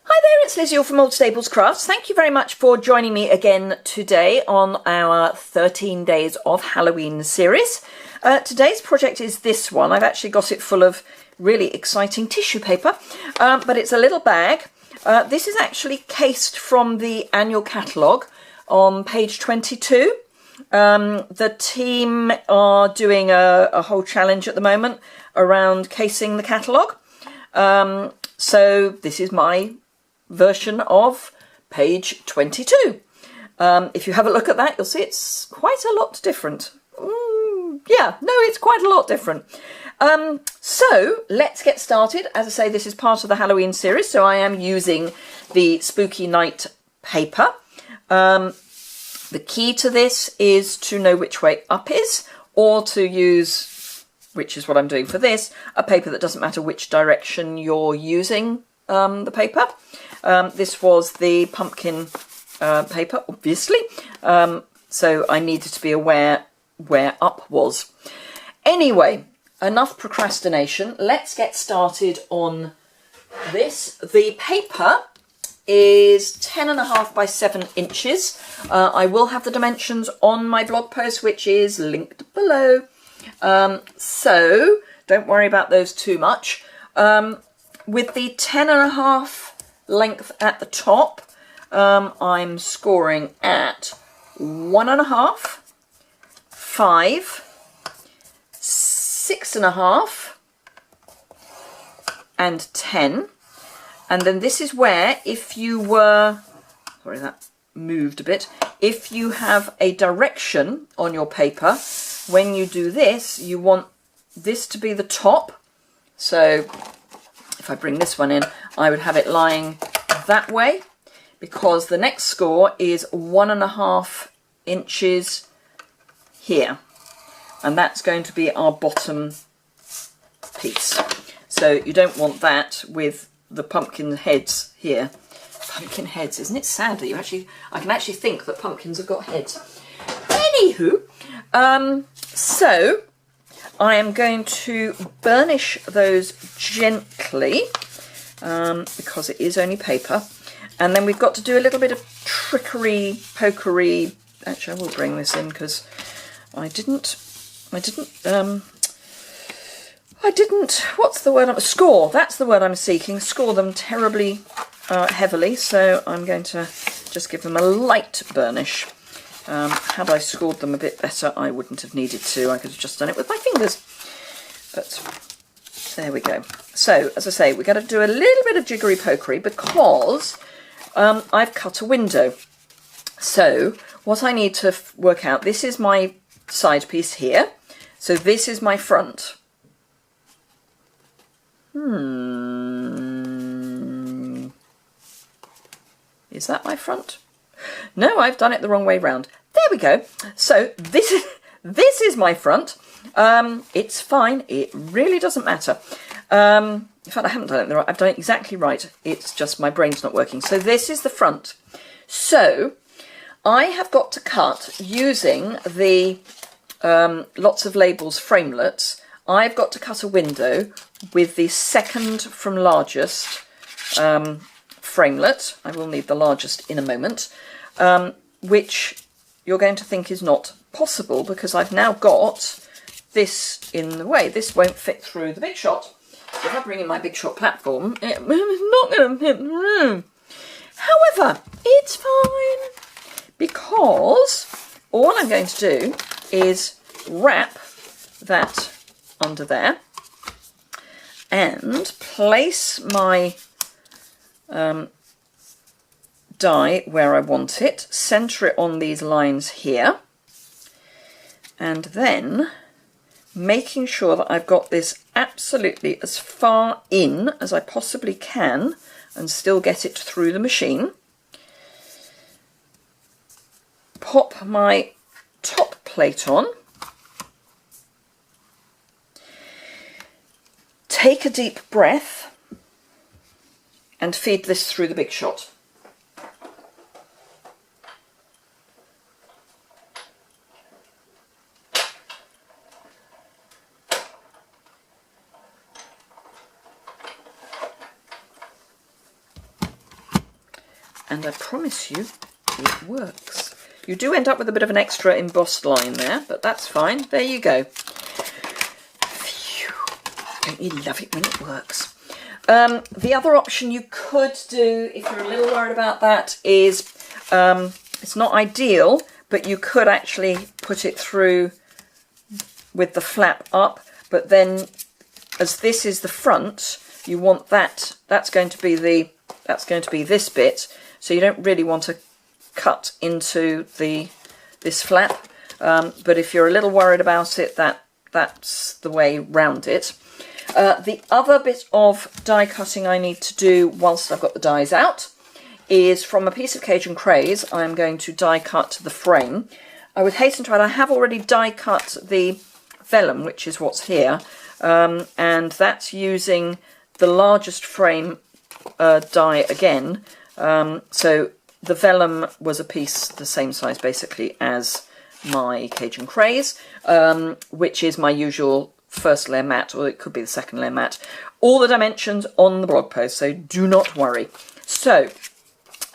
Hi there, it's Liz Yuille from Old Staples Crafts. Thank you very much for joining me again today on our 13 Days of Halloween series. Today's project is this one. I've actually got it full of really exciting tissue paper, but it's a little bag. This is actually cased from the annual catalogue on page 22. The team are doing a whole challenge at the moment around casing the catalogue. So this is my version of page 22. If you have a look at that, you'll see it's quite a lot different. It's quite a lot different. So let's get started. As I say, this is part of the Halloween series, so I am using the Spooky Night paper. The key to this is to know which way up is, or to use, which is what I'm doing for this, a paper that doesn't matter which direction you're using the paper. This was the pumpkin paper, obviously, so I needed to be aware where up was. Anyway, enough procrastination. Let's get started on this. The paper is 10.5 by 7 inches. I will have the dimensions on my blog post, which is linked below. So don't worry about those too much. With the 10.5 length at the top, I'm scoring at 1.5, 5, 6.5, and 10. And then this is where, if you were, sorry, that moved a bit, if you have a direction on your paper, when you do this, you want this to be the top. So if I bring this one in, I would have it lying that way, because the next score is 1.5 inches here, and that's going to be our bottom piece. So you don't want that with the pumpkin heads here. Pumpkin heads, isn't it sad that I can actually think that pumpkins have got heads. Anywho, so I am going to burnish those gently, because it is only paper. And then we've got to do a little bit of trickery, pokery. Actually, I will bring this in because I didn't, what's the word? Score, that's the word I'm seeking. Score them terribly heavily. So I'm going to just give them a light burnish. Had I scored them a bit better, I wouldn't have needed to. I could have just done it with my fingers. But there we go. So, as I say, we're going to do a little bit of jiggery-pokery because I've cut a window. So, what I need to work out, this is my side piece here. So this is my front. Is that my front? No, I've done it the wrong way round. There we go. So this is my front. It's fine. It really doesn't matter. In fact, I haven't done it right. I've done it exactly right. It's just my brain's not working. So this is the front. So I have got to cut using the Lots of Labels framelets. I've got to cut a window with the second from largest framelit. I will need the largest in a moment, which you're going to think is not possible because I've now got this in the way. This won't fit through the Big Shot. So if I bring in my Big Shot platform, it's not going to fit through. However, it's fine because all I'm going to do is wrap that under there and place my die where I want it, centre it on these lines here, and then making sure that I've got this absolutely as far in as I possibly can and still get it through the machine. Pop my top plate on, take a deep breath and feed this through the Big Shot. and I promise you it works. You do end up with a bit of an extra embossed line there, but that's fine. There you go. Phew. Don't you love it when it works? The other option you could do, if you're a little worried about that, is it's not ideal, but you could actually put it through with the flap up, but then as this is the front, you want that's going to be this bit, so you don't really want to cut into this flap, but if you're a little worried about it, that's the way round it. The other bit of die cutting I need to do whilst I've got the dies out is from a piece of Cajun Craze. I'm going to die cut the frame. I would hasten to add, I have already die cut the vellum, which is what's here, and that's using the largest frame die again. So the vellum was a piece the same size basically as my Cajun Craze, which is my usual first layer mat, or it could be the second layer mat. All the dimensions on the blog post, so do not worry. So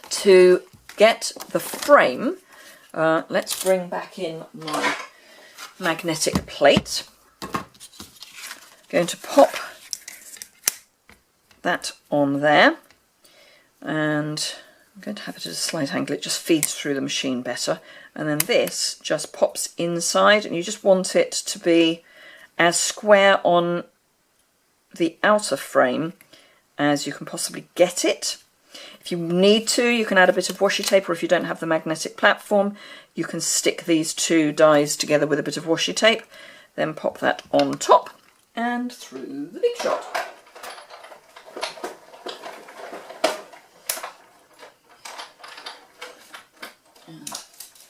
to get the frame, let's bring back in my magnetic plate. Going to pop that on there, and I'm going to have it at a slight angle. It just feeds through the machine better, and then this just pops inside, and you just want it to be as square on the outer frame as you can possibly get it. If you need to, you can add a bit of washi tape, or if you don't have the magnetic platform, you can stick these two dies together with a bit of washi tape, then pop that on top and through the big shot. And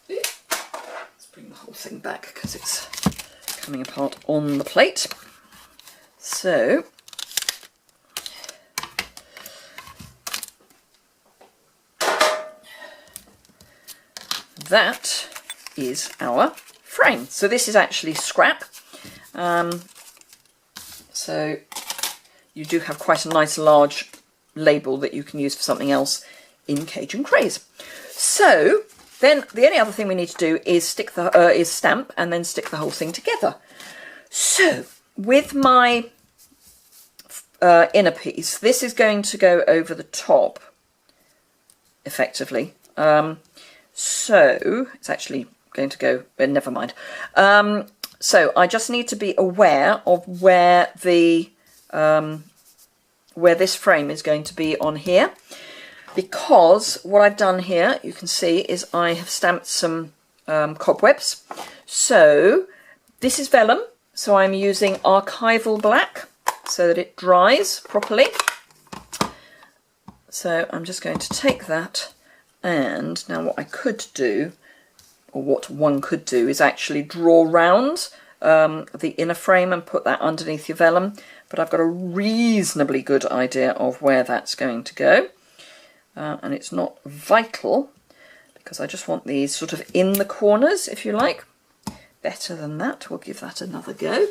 let's bring the whole thing back because it's coming apart on the plate. So that is our frame. So this is actually scrap. So you do have quite a nice large label that you can use for something else in Cajun Craze. So then the only other thing we need to do is stamp and then stick the whole thing together. So with my inner piece, this is going to go over the top effectively. So it's actually going to go, never mind. So I just need to be aware of where the where this frame is going to be on here, because what I've done here, you can see, is I have stamped some cobwebs. So this is vellum, so I'm using archival black so that it dries properly. So I'm just going to take that, and now what I could do, or what one could do, is actually draw round the inner frame and put that underneath your vellum, but I've got a reasonably good idea of where that's going to go, and it's not vital because I just want these sort of in the corners, if you like. Better than that, we'll give that another go.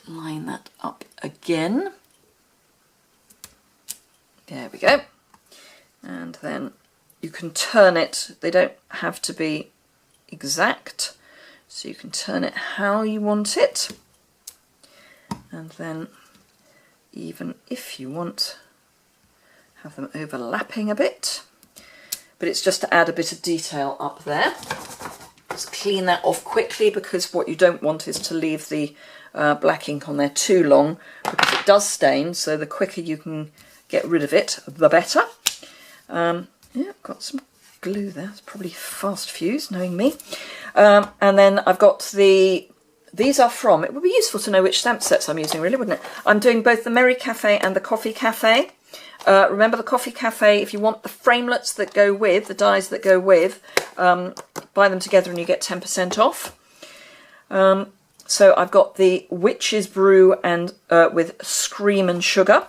Line that up again. There we go. And then you can turn it, they don't have to be exact, so you can turn it how you want it. And then even if you want, have them overlapping a bit, but it's just to add a bit of detail up there. Just clean that off quickly, because what you don't want is to leave the black ink on there too long, because it does stain, so the quicker you can get rid of it, the better. Yeah, I've got some glue there. It's probably fast fused, knowing me. And then I've got these are from, it would be useful to know which stamp sets I'm using, really, wouldn't it? I'm doing both the Merry Cafe and the Coffee Cafe. Remember, the Coffee Cafe, if you want the framelets that go with, the dies that go with, buy them together and you get 10% off. So I've got the Witch's Brew and with Scream and Sugar.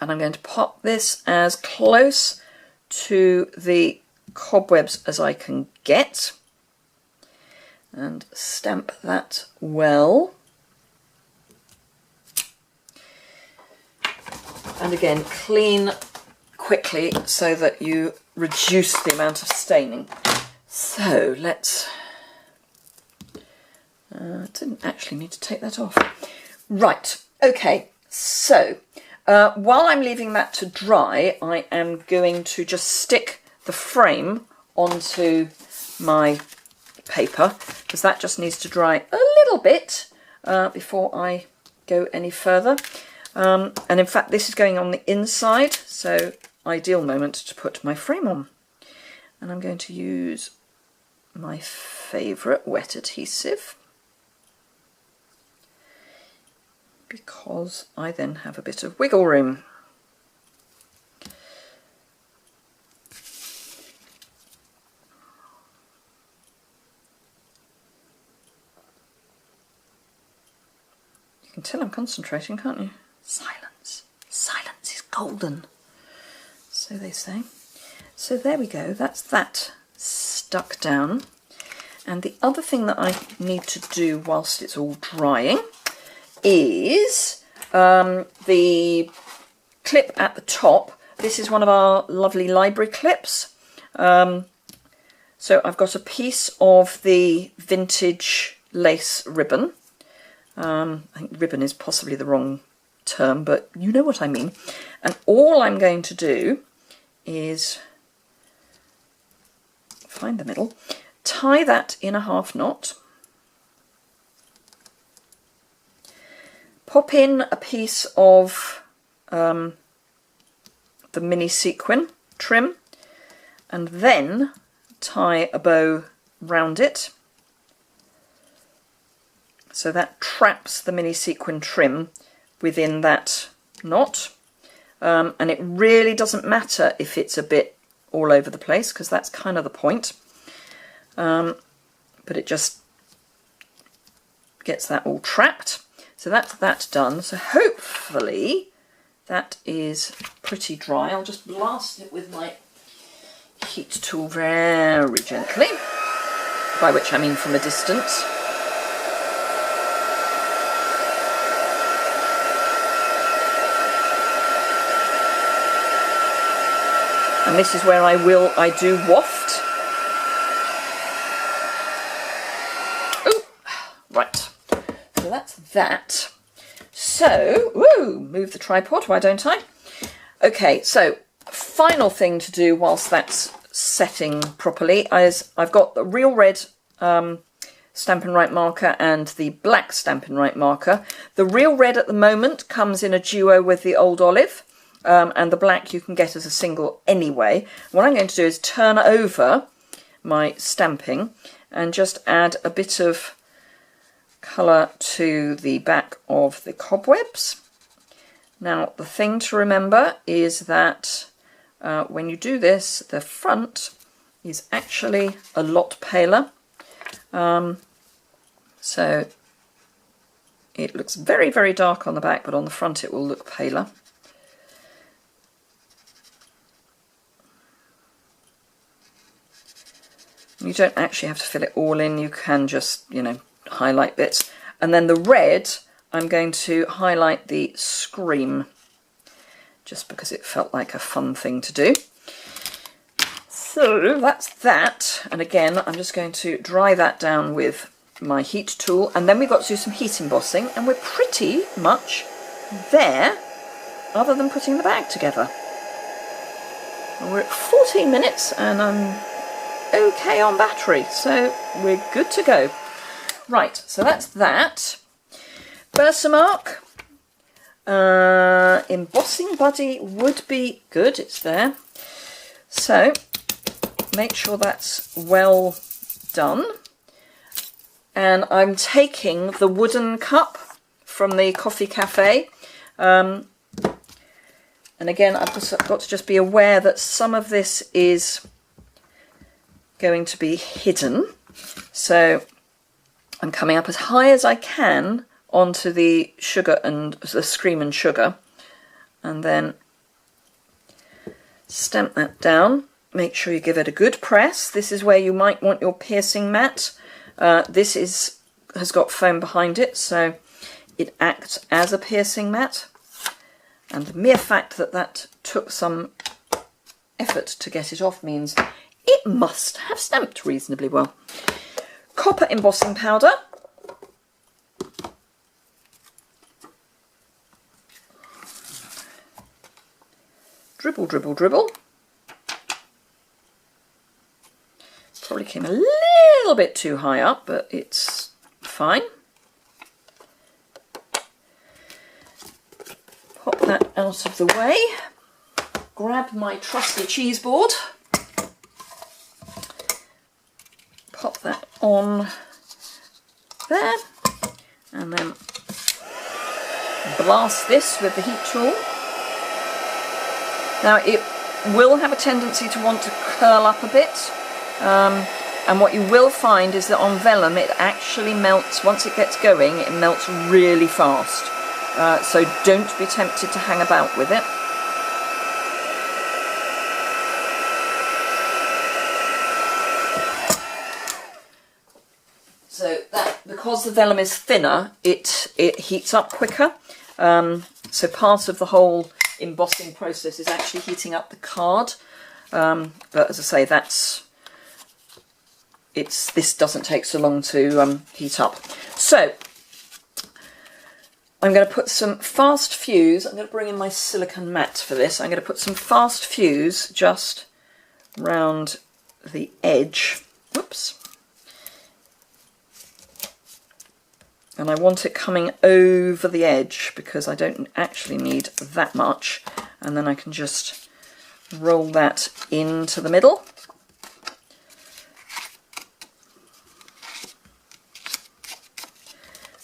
And I'm going to pop this as close to the cobwebs as I can get. And stamp that well. And again, clean quickly so that you reduce the amount of staining. So let's, didn't actually need to take that off. Right, okay, so while I'm leaving that to dry, I am going to just stick the frame onto my paper, because that just needs to dry a little bit before I go any further. And in fact, this is going on the inside, so ideal moment to put my frame on. And I'm going to use my favourite wet adhesive, because I then have a bit of wiggle room. You can tell I'm concentrating, can't you? Silence. Silence is golden, so they say. So there we go, that's that stuck down. And the other thing that I need to do whilst it's all drying is the clip at the top. This is one of our lovely library clips. So I've got a piece of the vintage lace ribbon. I think ribbon is possibly the wrong term, but you know what I mean. And all I'm going to do is find the middle, tie that in a half knot, pop in a piece of the mini sequin trim, and then tie a bow round it. So that traps the mini sequin trim within that knot. And it really doesn't matter if it's a bit all over the place, because that's kind of the point. But it just gets that all trapped. So that's that done. So hopefully that is pretty dry. I'll just blast it with my heat tool very gently, by which I mean from a distance. And this is where I do waft. Oh, right. So that's that. So, move the tripod, why don't I? Okay, so final thing to do whilst that's setting properly is I've got the real red Stampin' Right marker and the black Stampin' Right marker. The real red at the moment comes in a duo with the old olive. And the black you can get as a single anyway. What I'm going to do is turn over my stamping and just add a bit of colour to the back of the cobwebs. Now the thing to remember is that when you do this, the front is actually a lot paler. So it looks very, very dark on the back, but on the front it will look paler. You don't actually have to fill it all in, you can just, you know, highlight bits. And then the red, I'm going to highlight the Scream, just because it felt like a fun thing to do. So that's that, and again, I'm just going to dry that down with my heat tool, and then we've got to do some heat embossing, and we're pretty much there, other than putting the bag together. And we're at 14 minutes, and I'm okay on battery, so we're good to go. Right, so that's that. Versamark embossing buddy would be good, it's there. So make sure that's well done. And I'm taking the wooden cup from the coffee cafe. And again, I've got to just be aware that some of this is going to be hidden, so I'm coming up as high as I can onto the sugar and the Scream and Sugar, and then stamp that down. Make sure you give it a good press. This is where you might want your piercing mat. This has got foam behind it, so it acts as a piercing mat. And the mere fact that that took some effort to get it off means it must have stamped reasonably well. Copper embossing powder. Dribble, dribble, dribble. Probably came a little bit too high up, but it's fine. Pop that out of the way. Grab my trusty cheese board. Pop that on there. And then blast this with the heat tool. Now it will have a tendency to want to curl up a bit. And what you will find is that on vellum it actually melts, once it gets going, it melts really fast. So don't be tempted to hang about with it. So that, because the vellum is thinner, it heats up quicker. So part of the whole embossing process is actually heating up the card. But as I say, this doesn't take so long to heat up. So I'm going to put some fast fuse. I'm going to bring in my silicone mat for this. I'm going to put some fast fuse just round the edge. Whoops. And I want it coming over the edge because I don't actually need that much. And then I can just roll that into the middle.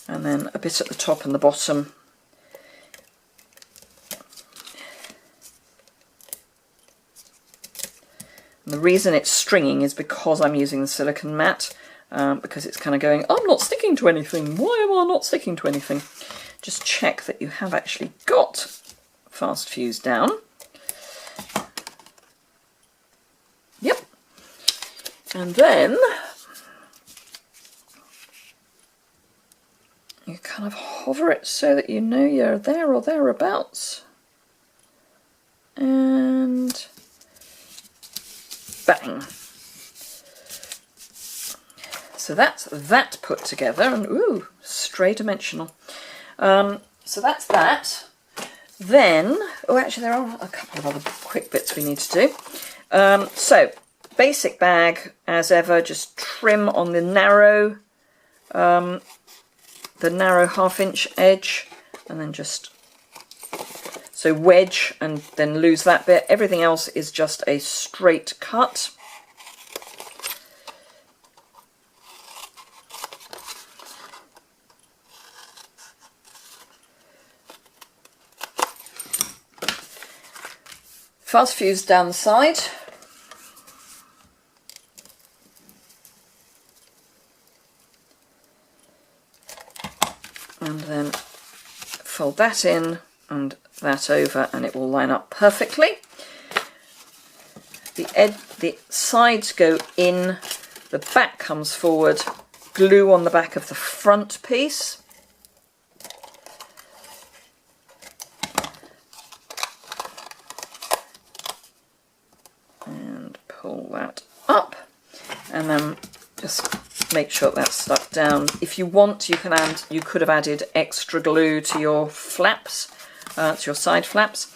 And then a bit at the top and the bottom. And the reason it's stringing is because I'm using the silicone mat, because it's kind of going, I'm not sticking to anything. Why am I not sticking to anything? Just check that you have actually got fast fuse down. Yep. And then you kind of hover it so that you know you're there or thereabouts. And bang. So that's that put together, and ooh, stray dimensional. So that's that. Then, oh actually there are a couple of other quick bits we need to do. So, basic bag, as ever, just trim on the narrow 1/2 inch edge, and then just, so wedge and then lose that bit. Everything else is just a straight cut. Fast fuse down the side. And then fold that in and that over, and it will line up perfectly. The sides go in, the back comes forward, glue on the back of the front piece. And pull that up, and then just make sure that's stuck down. If you want, you could have added extra glue to your flaps, to your side flaps.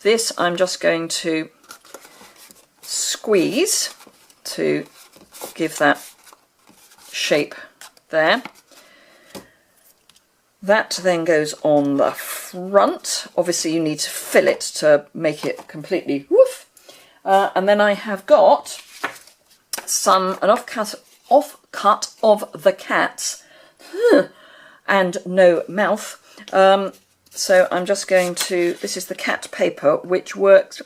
This I'm just going to squeeze to give that shape there. That then goes on the front. Obviously you need to fill it to make it completely woof. And then I have got an offcut of the cat's and no mouth. So I'm just going to, this is the cat paper, which works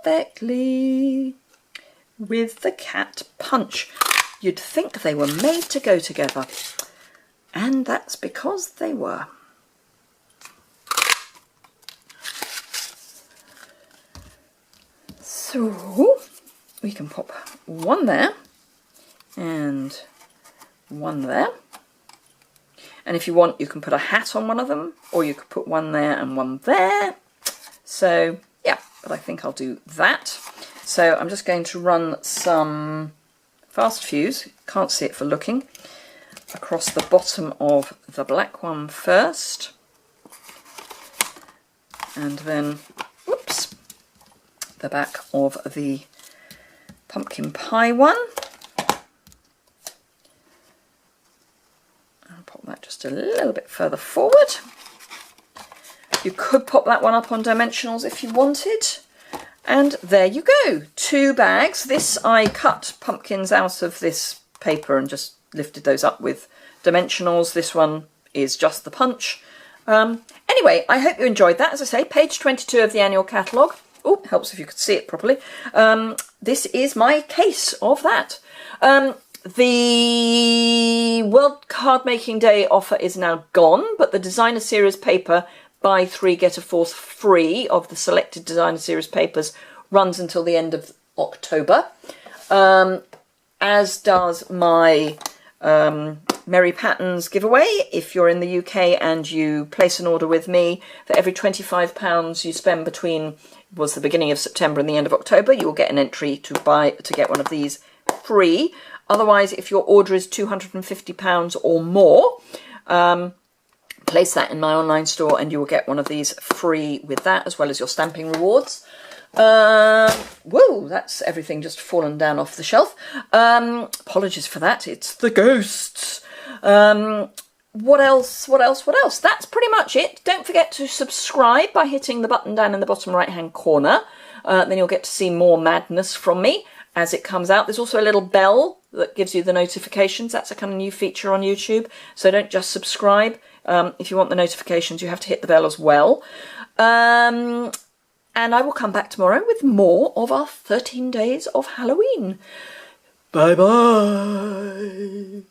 perfectly with the cat punch. You'd think they were made to go together, and that's because they were. So we can pop one there and one there. And if you want, you can put a hat on one of them, or you could put one there and one there. So yeah, but I think I'll do that. So I'm just going to run some fast fuse, can't see it for looking, across the bottom of the black one first, and then, whoops, the back of the pumpkin pie one. I'll pop that just a little bit further forward. You could pop that one up on dimensionals if you wanted. And there you go, 2 bags. This, I cut pumpkins out of this paper and just lifted those up with dimensionals. This one is just the punch. Anyway, I hope you enjoyed that. As I say, page 22 of the annual catalogue. Oh, helps if you could see it properly. This is my case of that. The World Card Making Day offer is now gone, but the Designer Series paper, buy 3 get a 4th free of the selected Designer Series papers, runs until the end of October, as does my Merry Patterns giveaway. If you're in the UK and you place an order with me, for every £25 you spend between the beginning of September and the end of October, you will get an entry to get one of these free. Otherwise, if your order is £250 or more, place that in my online store and you will get one of these free with that, as well as your stamping rewards. Whoa, that's everything just fallen down off the shelf. Apologies for that, it's the ghosts. What else? That's pretty much it. Don't forget to subscribe by hitting the button down in the bottom right hand corner. Then you'll get to see more madness from me as it comes out. There's also a little bell that gives you the notifications. That's a kind of new feature on YouTube. So don't just subscribe. If you want the notifications, you have to hit the bell as well. And I will come back tomorrow with more of our 13 days of Halloween. Bye bye.